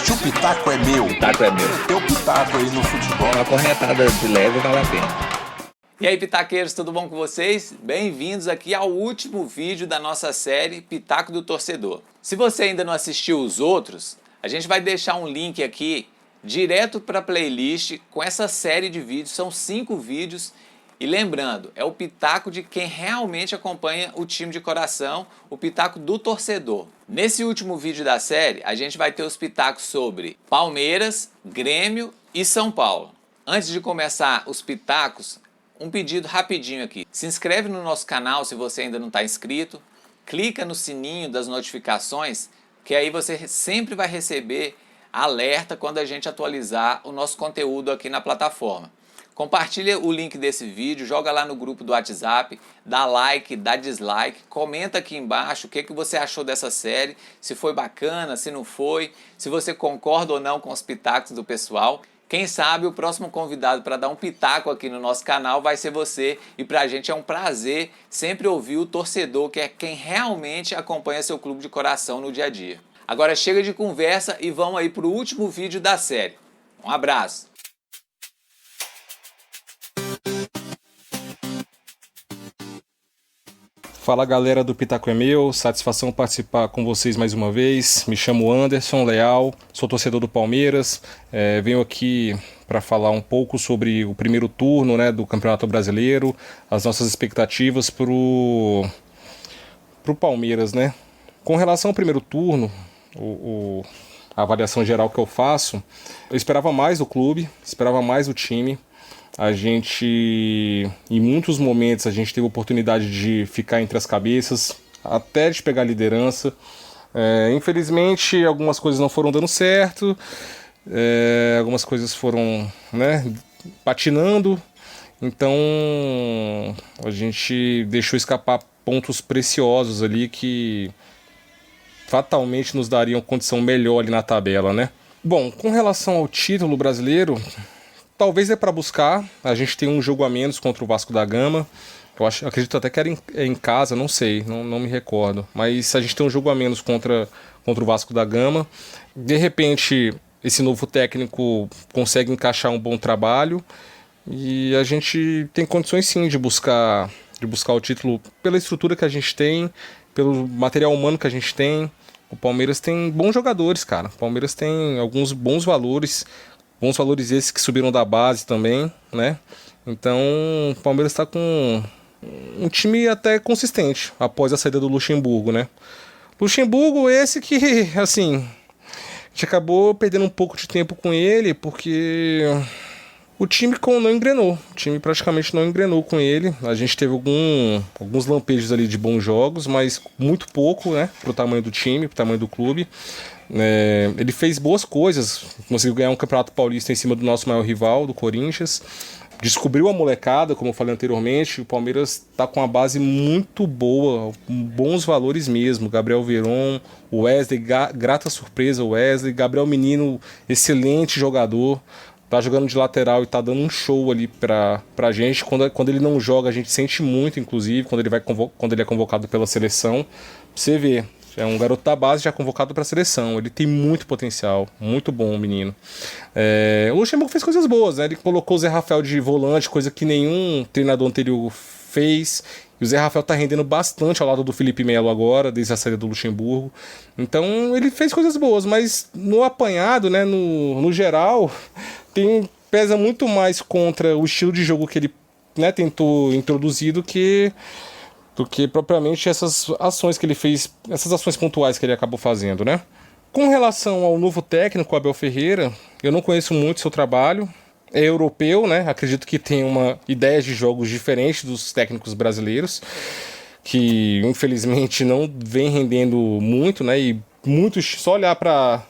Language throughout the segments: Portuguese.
Que o pitaco é meu. O taco é meu. Teu pitaco aí no futebol. Uma corretada de leve vale a pena. E aí, pitaqueiros, tudo bom com vocês? Bem-vindos aqui ao último vídeo da nossa série Pitaco do Torcedor. Se você ainda não assistiu os outros, a gente vai deixar um link aqui direto para a playlist com essa série de vídeos. São 5 vídeos. E lembrando, é o pitaco de quem realmente acompanha o time de coração, o pitaco do torcedor. Nesse último vídeo da série, a gente vai ter os pitacos sobre Palmeiras, Grêmio e São Paulo. Antes de começar os pitacos, um pedido rapidinho aqui. Se inscreve no nosso canal se você ainda não está inscrito, clica no sininho das notificações, que aí você sempre vai receber alerta quando a gente atualizar o nosso conteúdo aqui na plataforma. Compartilha o link desse vídeo, joga lá no grupo do WhatsApp, dá like, dá dislike, comenta aqui embaixo o que você achou dessa série, se foi bacana, se não foi, se você concorda ou não com os pitacos do pessoal. Quem sabe o próximo convidado para dar um pitaco aqui no nosso canal vai ser você, e pra gente é um prazer sempre ouvir o torcedor, que é quem realmente acompanha seu clube de coração no dia a dia. Agora chega de conversa e vamos aí pro último vídeo da série. Um abraço! Fala galera do Pitaco é Meu, satisfação participar com vocês mais uma vez. Me chamo Anderson Leal, sou torcedor do Palmeiras. Venho aqui para falar um pouco sobre o primeiro turno, né, do Campeonato Brasileiro, as nossas expectativas pro Palmeiras, né? Com relação ao primeiro turno, a avaliação geral que eu faço, eu esperava mais do clube, esperava mais do time. A gente, em muitos momentos, a gente teve a oportunidade de ficar entre as cabeças, até de pegar a liderança. Infelizmente, algumas coisas não foram dando certo, algumas coisas foram, né, patinando. Então, a gente deixou escapar pontos preciosos ali que fatalmente nos dariam condição melhor ali na tabela, né? Bom, com relação ao título brasileiro, talvez é para buscar. A gente tem um jogo a menos contra o Vasco da Gama. Acredito até que era em casa, não sei, não me recordo. Mas a gente tem um jogo a menos contra o Vasco da Gama. De repente, esse novo técnico consegue encaixar um bom trabalho. E a gente tem condições sim de buscar o título pela estrutura que a gente tem, pelo material humano que a gente tem. O Palmeiras tem bons jogadores, cara. O Palmeiras tem alguns bons valores esses que subiram da base também, né? Então o Palmeiras está com um time até consistente após a saída do Luxemburgo, né? Luxemburgo esse que, assim, a gente acabou perdendo um pouco de tempo com ele porque o time não engrenou. O time praticamente não engrenou com ele. A gente teve alguns lampejos ali de bons jogos, mas muito pouco, né? Pro tamanho do time, pro tamanho do clube. Ele fez boas coisas, conseguiu ganhar um Campeonato Paulista em cima do nosso maior rival, do Corinthians, descobriu a molecada, como eu falei anteriormente. O Palmeiras está com uma base muito boa, bons valores mesmo. Gabriel Veron, o Wesley, grata surpresa o Wesley, Gabriel Menino, excelente jogador, tá jogando de lateral e tá dando um show ali pra gente. Quando ele não joga, a gente sente muito, inclusive, quando ele é convocado pela seleção. Você vê, é um garoto da base já convocado para a seleção. Ele tem muito potencial, muito bom o menino. O Luxemburgo fez coisas boas, né? Ele colocou o Zé Rafael de volante, coisa que nenhum treinador anterior fez. E o Zé Rafael tá rendendo bastante ao lado do Felipe Melo agora, desde a saída do Luxemburgo. Então ele fez coisas boas, mas no apanhado, né, no geral, pesa muito mais contra o estilo de jogo que ele, né, tentou introduzir do que propriamente essas ações que ele fez, essas ações pontuais que ele acabou fazendo, né? Com relação ao novo técnico, Abel Ferreira, eu não conheço muito seu trabalho. É europeu, né? Acredito que tem uma ideia de jogos diferente dos técnicos brasileiros, que infelizmente não vem rendendo muito, né? E só olhar para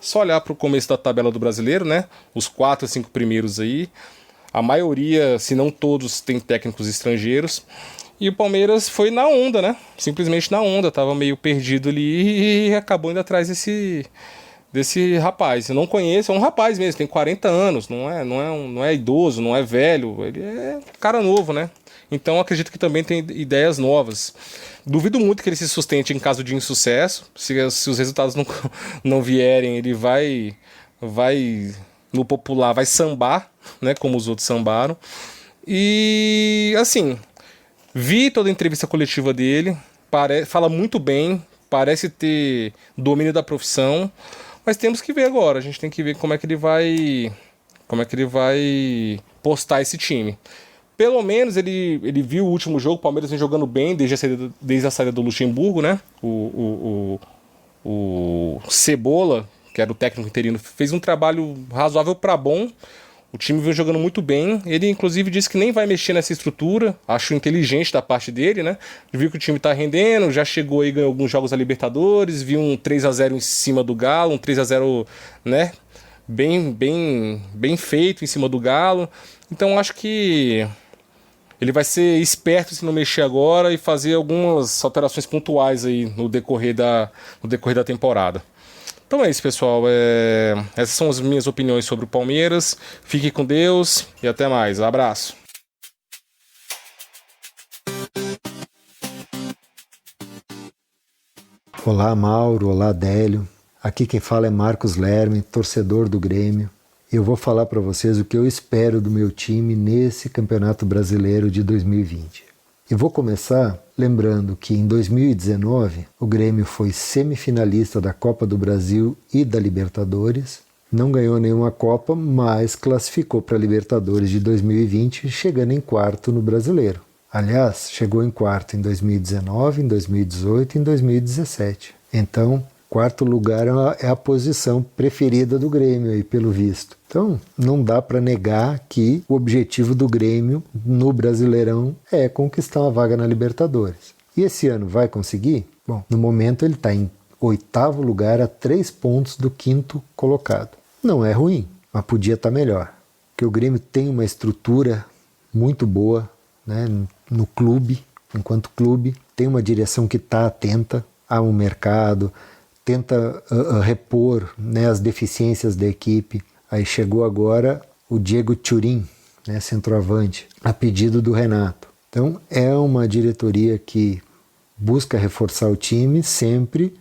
o começo da tabela do brasileiro, né? Os 4 ou 5 primeiros aí. A maioria, se não todos, tem técnicos estrangeiros. E o Palmeiras foi na onda, né? Simplesmente na onda. Tava meio perdido ali e acabou indo atrás desse rapaz. Eu não conheço, é um rapaz mesmo, tem 40 anos. Não é idoso, não é velho. Ele é cara novo, né? Então acredito que também tem ideias novas. Duvido muito que ele se sustente em caso de insucesso. Se os resultados não vierem, ele vai vai, no popular, vai sambar, né, como os outros sambaram. E, assim, vi toda a entrevista coletiva dele, fala muito bem, parece ter domínio da profissão, mas temos que ver agora, a gente tem que ver como é que ele vai postar esse time. Pelo menos ele viu o último jogo, o Palmeiras vem jogando bem desde a saída do Luxemburgo, né? O Cebola, que era o técnico interino, fez um trabalho razoável para bom. O time vem jogando muito bem. Ele, inclusive, disse que nem vai mexer nessa estrutura. Acho inteligente da parte dele, né? Viu que o time tá rendendo, já chegou aí, ganhou alguns jogos da Libertadores, viu um 3-0 em cima do Galo, um 3-0, né? Bem feito em cima do Galo. Então, acho que ele vai ser esperto se não mexer agora e fazer algumas alterações pontuais aí no decorrer da temporada. Então é isso, pessoal. Essas são as minhas opiniões sobre o Palmeiras. Fique com Deus e até mais. Abraço. Olá, Mauro. Olá, Délio. Aqui quem fala é Marcos Lerme, torcedor do Grêmio. Eu vou falar para vocês o que eu espero do meu time nesse Campeonato Brasileiro de 2020. E vou começar lembrando que em 2019 o Grêmio foi semifinalista da Copa do Brasil e da Libertadores. Não ganhou nenhuma Copa, mas classificou para a Libertadores de 2020, chegando em quarto no Brasileiro. Aliás, chegou em quarto em 2019, em 2018 e em 2017. Então, quarto lugar é a posição preferida do Grêmio, aí, pelo visto. Então, não dá para negar que o objetivo do Grêmio no Brasileirão é conquistar uma vaga na Libertadores. E esse ano vai conseguir? Bom, no momento ele está em 8º lugar, a 3 pontos do 5º colocado. Não é ruim, mas podia estar melhor. Porque o Grêmio tem uma estrutura muito boa, né, no clube, enquanto clube, tem uma direção que está atenta ao mercado, tenta repor, né, as deficiências da equipe. Aí chegou agora o Diego Turin, né, centroavante, a pedido do Renato. Então é uma diretoria que busca reforçar o time, sempre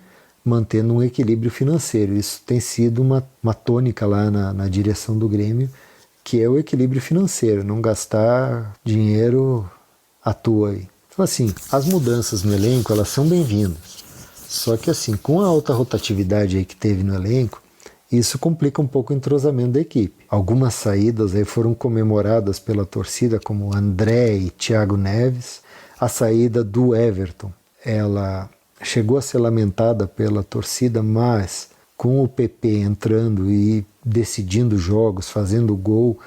mantendo um equilíbrio financeiro. Isso tem sido uma tônica lá na direção do Grêmio, que é o equilíbrio financeiro, não gastar dinheiro à toa aí. Então, assim, as mudanças no elenco, elas são bem-vindas. Só que, assim, com a alta rotatividade aí que teve no elenco, isso complica um pouco o entrosamento da equipe. Algumas saídas aí foram comemoradas pela torcida, como André e Thiago Neves. A saída do Everton, ela chegou a ser lamentada pela torcida, mas com o PP entrando e decidindo jogos, fazendo gol,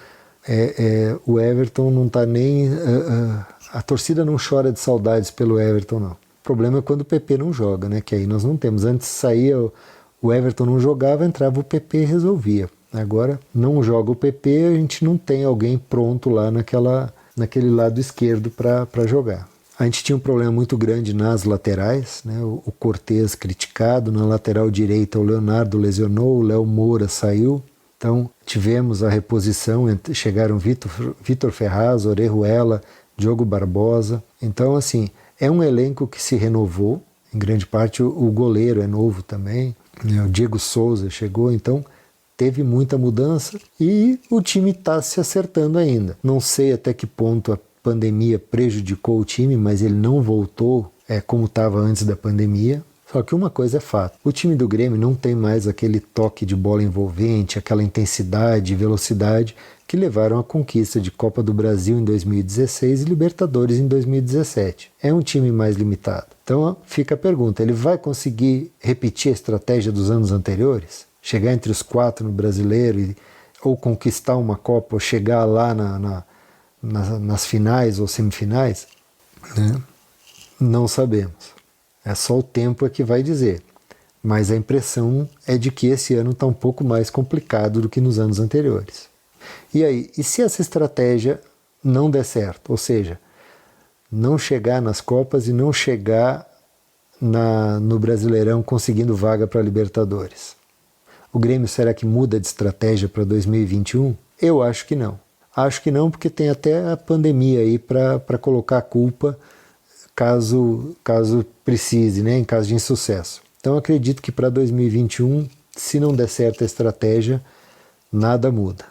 o Everton não está nem... a torcida não chora de saudades pelo Everton, não. O problema é quando o PP não joga, né? Que aí nós não temos. Antes saía, o Everton não jogava, entrava o PP e resolvia. Agora não joga o PP, a gente não tem alguém pronto lá naquele lado esquerdo para jogar. A gente tinha um problema muito grande nas laterais, né? O Cortez criticado, na lateral direita o Leonardo lesionou, o Léo Moura saiu. Então tivemos a reposição, chegaram Vitor Ferraz, Orejuela, Diogo Barbosa. Então, assim, é um elenco que se renovou, em grande parte o goleiro é novo também, né? O Diego Souza chegou, então teve muita mudança e o time está se acertando ainda. Não sei até que ponto a pandemia prejudicou o time, mas ele não voltou como estava antes da pandemia. Só que uma coisa é fato, o time do Grêmio não tem mais aquele toque de bola envolvente, aquela intensidade e velocidade que levaram à conquista de Copa do Brasil em 2016 e Libertadores em 2017. É um time mais limitado. Então fica a pergunta, ele vai conseguir repetir a estratégia dos anos anteriores? Chegar entre os 4 no Brasileiro ou conquistar uma Copa, ou chegar lá nas finais ou semifinais? Né? Não sabemos. É só o tempo que vai dizer. Mas a impressão é de que esse ano está um pouco mais complicado do que nos anos anteriores. E aí, e se essa estratégia não der certo? Ou seja, não chegar nas Copas e não chegar no Brasileirão conseguindo vaga para a Libertadores? O Grêmio será que muda de estratégia para 2021? Eu acho que não. Acho que não, porque tem até a pandemia aí para colocar a culpa caso precise, né, em caso de insucesso. Então acredito que para 2021 Se não der certo a estratégia, nada muda.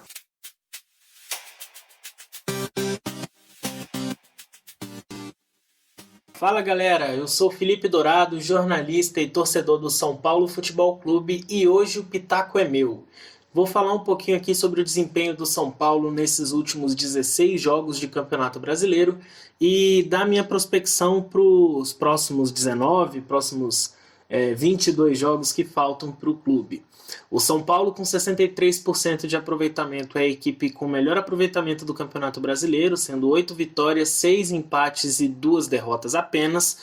Fala galera, eu sou Felipe Dourado, jornalista e torcedor do São Paulo Futebol Clube e hoje o Pitaco é meu. Vou falar um pouquinho aqui sobre o desempenho do São Paulo nesses últimos 16 jogos de Campeonato Brasileiro e dar minha prospecção para os próximos 22 jogos que faltam para o clube. O São Paulo com 63% de aproveitamento é a equipe com o melhor aproveitamento do Campeonato Brasileiro, sendo 8 vitórias, 6 empates e 2 derrotas apenas.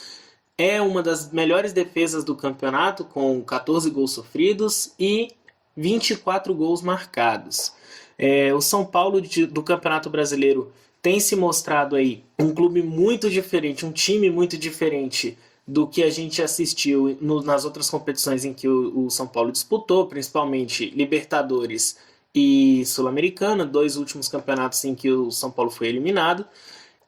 É uma das melhores defesas do campeonato, com 14 gols sofridos e 24 gols marcados. O São Paulo do Campeonato Brasileiro tem se mostrado aí um clube muito diferente, um time muito diferente do que a gente assistiu nas outras competições em que o São Paulo disputou, principalmente Libertadores e Sul-Americana, 2 últimos campeonatos em que o São Paulo foi eliminado.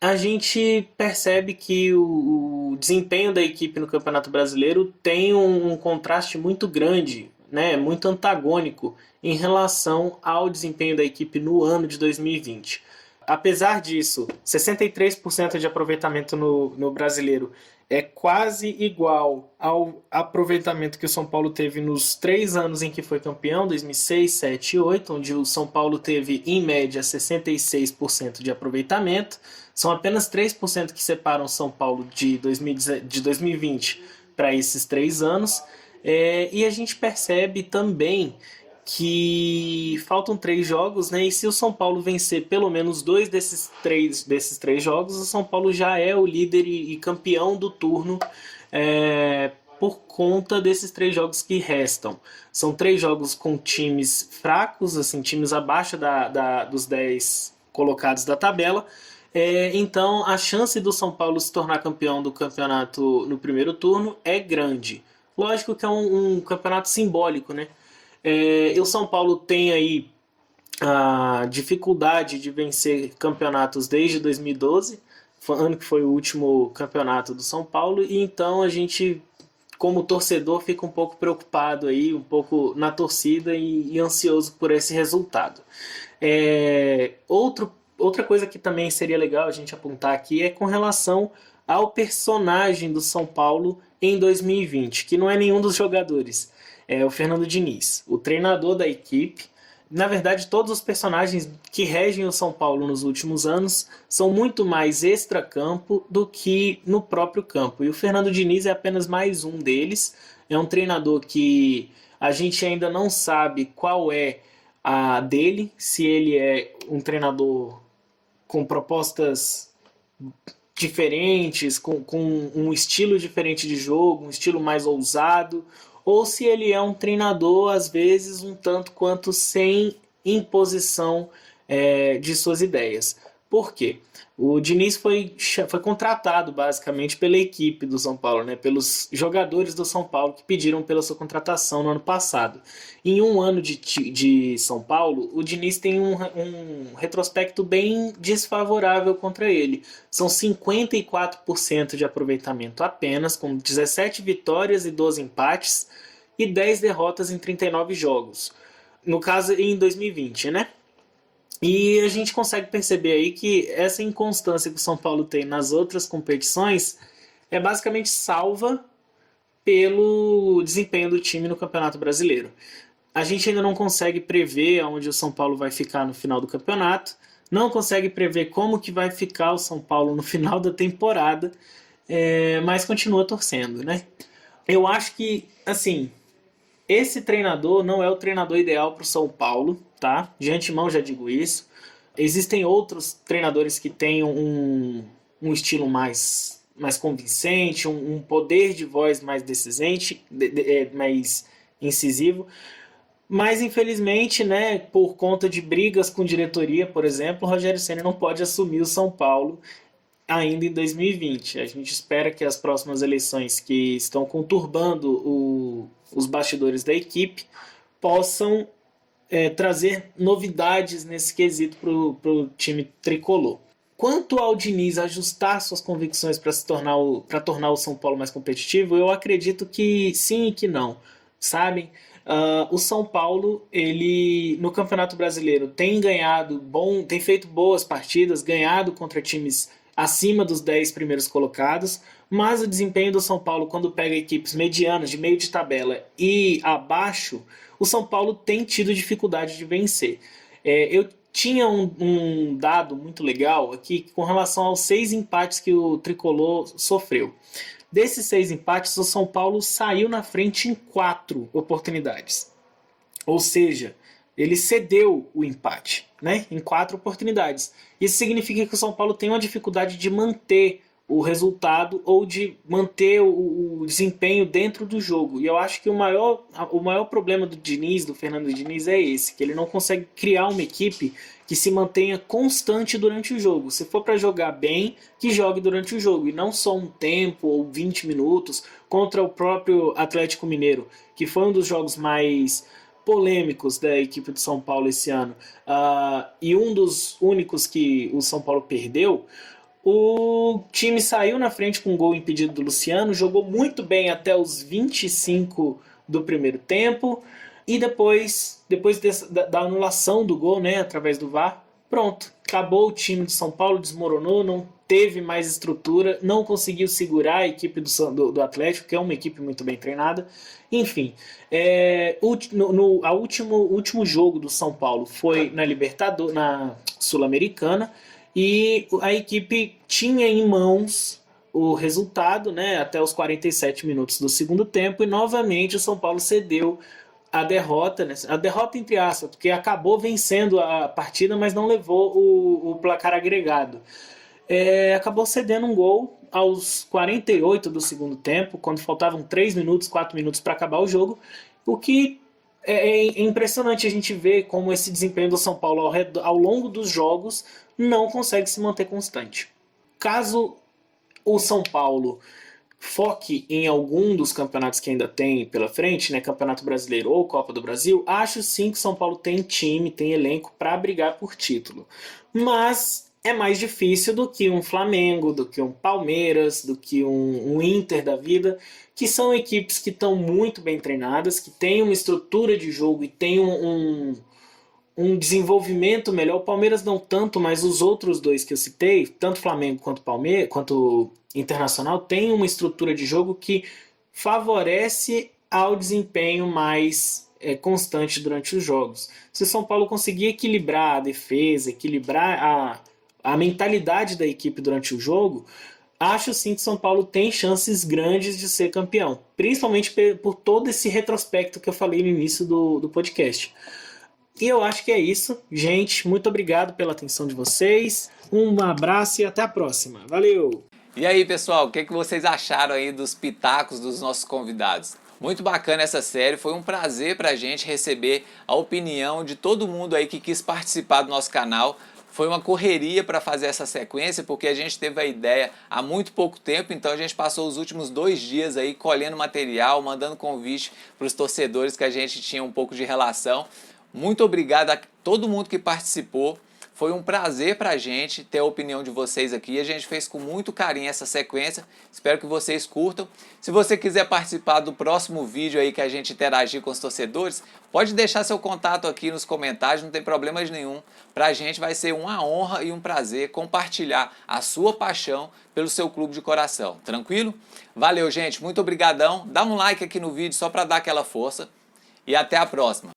A gente percebe que o desempenho da equipe no Campeonato Brasileiro tem um contraste muito grande, né, muito antagônico em relação ao desempenho da equipe no ano de 2020. Apesar disso, 63% de aproveitamento no Brasileiro é quase igual ao aproveitamento que o São Paulo teve nos 3 anos em que foi campeão, 2006, 2007 e 2008, onde o São Paulo teve, em média, 66% de aproveitamento. São apenas 3% que separam o São Paulo de 2020 para esses 3 anos. E a gente percebe também que faltam 3 jogos, né? E se o São Paulo vencer pelo menos 2 desses três jogos, o São Paulo já é o líder e campeão do turno por conta desses 3 jogos que restam. São 3 jogos com times fracos, assim, times abaixo dos 10 colocados da tabela. Então a chance do São Paulo se tornar campeão do campeonato no primeiro turno é grande. Lógico que é um campeonato simbólico, né? E o São Paulo tem aí a dificuldade de vencer campeonatos desde 2012, ano que foi o último campeonato do São Paulo, e então a gente, como torcedor, fica um pouco preocupado aí, um pouco na torcida e ansioso por esse resultado. Outra coisa que também seria legal a gente apontar aqui é com relação ao personagem do São Paulo em 2020, que não é nenhum dos jogadores. É o Fernando Diniz, o treinador da equipe. Na verdade, todos os personagens que regem o São Paulo nos últimos anos são muito mais extracampo do que no próprio campo. E o Fernando Diniz é apenas mais um deles. É um treinador que a gente ainda não sabe qual é a dele, se ele é um treinador com propostas diferentes, com um estilo diferente de jogo, um estilo mais ousado, ou se ele é um treinador, às vezes, um tanto quanto sem imposição de suas ideias. Por quê? O Diniz foi contratado, basicamente, pela equipe do São Paulo, né? Pelos jogadores do São Paulo que pediram pela sua contratação no ano passado. Em um ano de São Paulo, o Diniz tem um retrospecto bem desfavorável contra ele. São 54% de aproveitamento apenas, com 17 vitórias e 12 empates e 10 derrotas em 39 jogos. No caso, em 2020, né? E a gente consegue perceber aí que essa inconstância que o São Paulo tem nas outras competições é basicamente salva pelo desempenho do time no Campeonato Brasileiro. A gente ainda não consegue prever onde o São Paulo vai ficar no final do campeonato, não consegue prever como que vai ficar o São Paulo no final da temporada, mas continua torcendo, né? Eu acho que, assim, esse treinador não é o treinador ideal para o São Paulo, tá? De antemão já digo isso. Existem outros treinadores que têm um estilo mais convincente, um poder de voz mais decisente, mais incisivo. Mas, infelizmente, né, por conta de brigas com diretoria, por exemplo, o Rogério Ceni não pode assumir o São Paulo ainda em 2020. A gente espera que as próximas eleições que estão conturbando os bastidores da equipe possam trazer novidades nesse quesito para o time tricolor. Quanto ao Diniz ajustar suas convicções para tornar o São Paulo mais competitivo, eu acredito que sim e que não, sabem? O São Paulo, ele no Campeonato Brasileiro tem tem feito boas partidas, ganhado contra times acima dos 10 primeiros colocados, mas o desempenho do São Paulo, quando pega equipes medianas, de meio de tabela e abaixo, o São Paulo tem tido dificuldade de vencer. Eu tinha um dado muito legal aqui com relação aos 6 empates que o Tricolor sofreu. Desses 6 empates, o São Paulo saiu na frente em 4 oportunidades. Ou seja, ele cedeu o empate, né, em 4 oportunidades. Isso significa que o São Paulo tem uma dificuldade de manter o resultado ou de manter o desempenho dentro do jogo. E eu acho que o maior problema do Fernando Diniz é esse, que ele não consegue criar uma equipe que se mantenha constante durante o jogo. Se for para jogar bem, que jogue durante o jogo, e não só um tempo ou 20 minutos contra o próprio Atlético Mineiro, que foi um dos jogos mais polêmicos da equipe do São Paulo esse ano, e um dos únicos que o São Paulo perdeu. O time saiu na frente com um gol impedido do Luciano, jogou muito bem até os 25 do primeiro tempo, e depois da anulação do gol, né, através do VAR, pronto, acabou. O time do São Paulo desmoronou, não teve mais estrutura, não conseguiu segurar a equipe do Atlético, que é uma equipe muito bem treinada. Enfim, o último jogo do São Paulo foi na Sul-Americana, e a equipe tinha em mãos o resultado, né, até os 47 minutos do segundo tempo, e novamente o São Paulo cedeu a derrota, né, a derrota entre aspas, porque acabou vencendo a partida, mas não levou o placar agregado. Acabou cedendo um gol aos 48 do segundo tempo, quando faltavam 3 minutos, 4 minutos para acabar o jogo, o que é impressionante a gente ver como esse desempenho do São Paulo ao longo dos jogos não consegue se manter constante. Caso o São Paulo foque em algum dos campeonatos que ainda tem pela frente, né, Campeonato Brasileiro ou Copa do Brasil, acho sim que o São Paulo tem time, tem elenco para brigar por título. Mas é mais difícil do que um Flamengo, do que um Palmeiras, do que um Inter da vida, que são equipes que estão muito bem treinadas, que têm uma estrutura de jogo e têm um desenvolvimento melhor. O Palmeiras não tanto, mas os outros dois que eu citei, tanto Flamengo quanto Internacional, têm uma estrutura de jogo que favorece ao desempenho mais constante durante os jogos. Se o São Paulo conseguir equilibrar a defesa, equilibrar a mentalidade da equipe durante o jogo, acho sim que São Paulo tem chances grandes de ser campeão, principalmente por todo esse retrospecto que eu falei no início do podcast. E eu acho que é isso, gente. Muito obrigado pela atenção de vocês. Um abraço e até a próxima. Valeu! E aí, pessoal, o que vocês acharam aí dos pitacos dos nossos convidados? Muito bacana essa série, foi um prazer pra gente receber a opinião de todo mundo aí que quis participar do nosso canal. Foi uma correria para fazer essa sequência, porque a gente teve a ideia há muito pouco tempo, então a gente passou os últimos 2 dias aí colhendo material, mandando convite para os torcedores que a gente tinha um pouco de relação. Muito obrigado a todo mundo que participou. Foi um prazer pra gente ter a opinião de vocês aqui. A gente fez com muito carinho essa sequência. Espero que vocês curtam. Se você quiser participar do próximo vídeo aí que a gente interagir com os torcedores, pode deixar seu contato aqui nos comentários, não tem problemas nenhum. Pra gente vai ser uma honra e um prazer compartilhar a sua paixão pelo seu clube de coração. Tranquilo? Valeu, gente. Muito obrigadão. Dá um like aqui no vídeo só pra dar aquela força. E até a próxima.